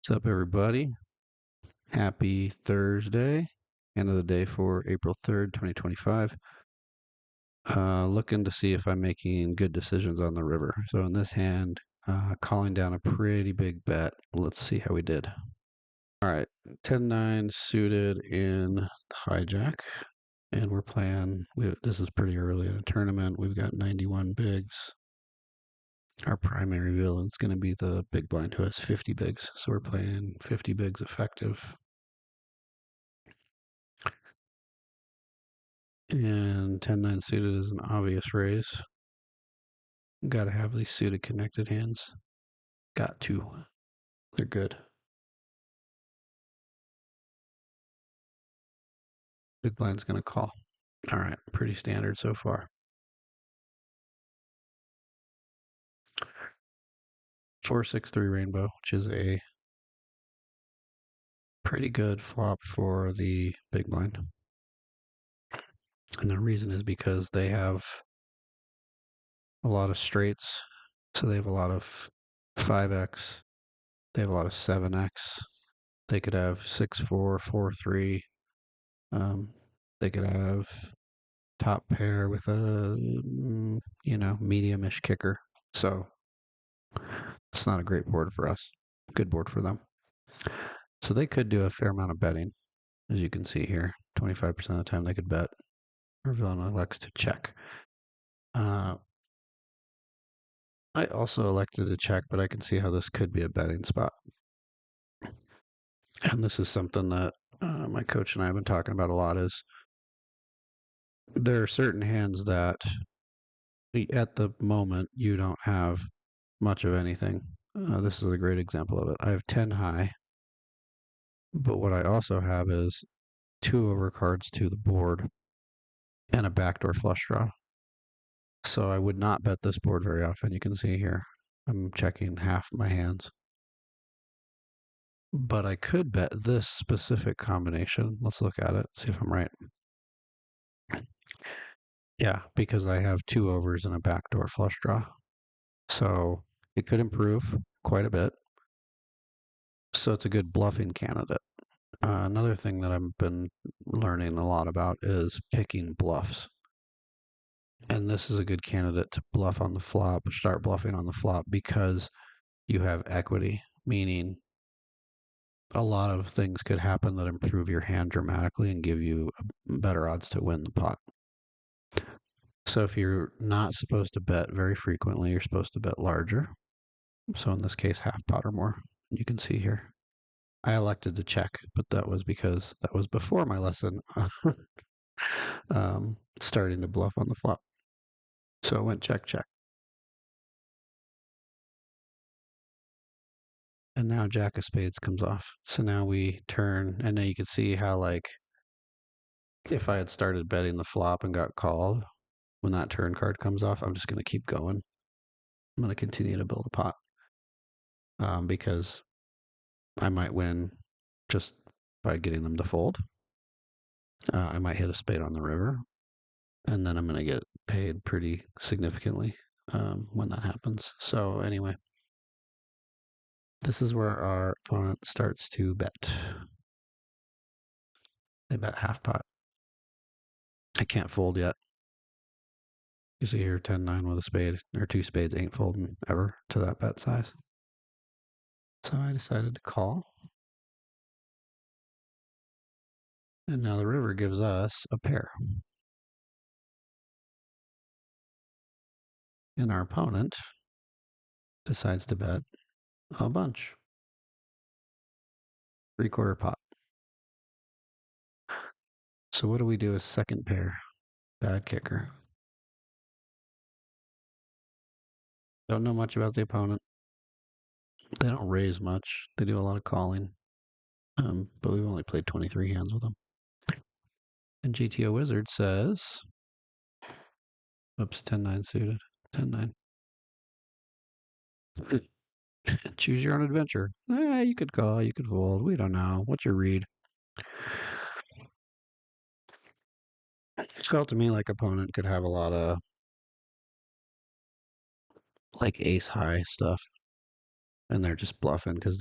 What's up, everybody? Happy Thursday, end of the day for April 3rd, 2025. Looking to see if I'm making good decisions on the river. So, in this hand, calling down a pretty big bet. Let's see how we did. All right, 10-9 suited in hijack, and we're playing. This is pretty early in a tournament. We've got 91 bigs. Our primary villain's going to be the big blind who has 50 bigs. So, we're playing 50 bigs effective. And 10-9 suited is an obvious raise. Got to have these suited connected hands. Got to. They're good. Big blind's going to call. All right, pretty standard so far. 4-6-3 rainbow, which is a pretty good flop for the big blind. And the reason is because they have a lot of straights. So they have a lot of 5x. They have a lot of 7x. They could have 6-4, 4-3. They could have top pair with a medium-ish kicker. So it's not a great board for us. Good board for them. So they could do a fair amount of betting, as you can see here. 25% of the time they could bet. Or villain elects to check. I also elected to check, but I can see how this could be a betting spot. And this is something that my coach and I have been talking about a lot is there are certain hands that at the moment you don't have much of anything. This is a great example of it. I have 10 high, but what I also have is 2 overcards to the board and a backdoor flush draw. So I would not bet this board very often. You can see here, I'm checking half my hands. But I could bet this specific combination. Let's look at it, see if I'm right. Yeah, because I have 2 overs and a backdoor flush draw. So it could improve quite a bit. So it's a good bluffing candidate. Another thing that I've been learning a lot about is picking bluffs. And this is a good candidate to bluff on the flop, start bluffing on the flop because you have equity, meaning a lot of things could happen that improve your hand dramatically and give you better odds to win the pot. So if you're not supposed to bet very frequently, you're supposed to bet larger. So in this case, half pot or more. You can see here. I elected to check, but that was because that was before my lesson starting to bluff on the flop. So I went check, check. And now Jack of Spades comes off. So now we turn, and now you can see how, like, if I had started betting the flop and got called, when that turn card comes off, I'm just going to keep going. I'm going to continue to build a pot because I might win just by getting them to fold. I might hit a spade on the river, and then I'm going to get paid pretty significantly when that happens. So anyway, this is where our opponent starts to bet. They bet half pot. I can't fold yet. You see here 10-9 with a spade, or 2 spades ain't folding ever to that bet size. So I decided to call. And now the river gives us a pair. And our opponent decides to bet a bunch. 3/4 pot. So what do we do as second pair? Bad kicker. Don't know much about the opponent. They don't raise much. They do a lot of calling. But we've only played 23 hands with them. And GTO Wizard says, oops, 10-9 suited. 10-9. Choose your own adventure. You could call, you could fold. We don't know. What's your read? It felt to me like opponent could have a lot of like ace high stuff. And they're just bluffing because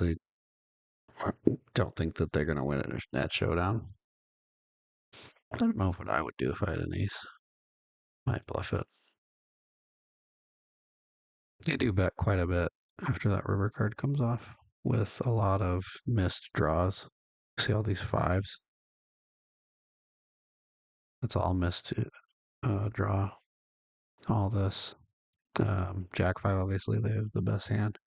Don't think that they're going to win it at showdown. I don't know what I would do if I had an ace. Might bluff it. They do bet quite a bit after that river card comes off with a lot of missed draws. See all these fives? It's all missed draw. All this. Jack 5, obviously, they have the best hand.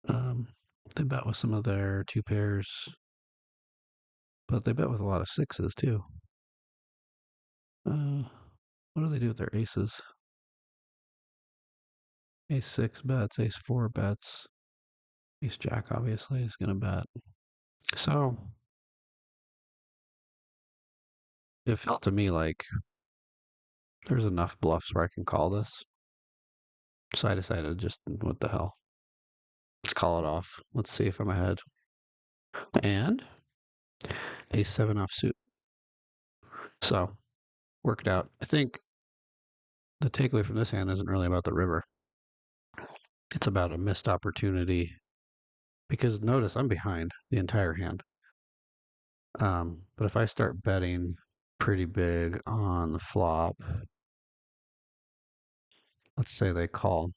Um, they bet with some of their two pairs, but they bet with a lot of sixes too. What do they do with their aces? Ace 6 bets, ace 4 bets. Ace Jack, obviously, is going to bet. So it felt to me like there's enough bluffs where I can call this. So I decided just, what the hell? Let's call it off. Let's see if I'm ahead. And ace 7 offsuit. So worked out. I think the takeaway from this hand isn't really about the river. It's about a missed opportunity. Because notice I'm behind the entire hand. But if I start betting pretty big on the flop, let's say they call,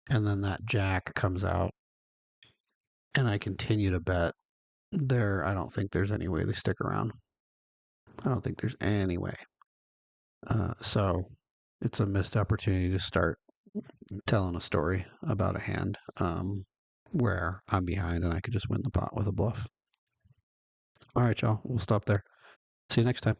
and then that jack comes out, and I continue to bet, I don't think there's any way they stick around. I don't think there's any way. So it's a missed opportunity to start telling a story about a hand where I'm behind and I could just win the pot with a bluff. All right, y'all. We'll stop there. See you next time.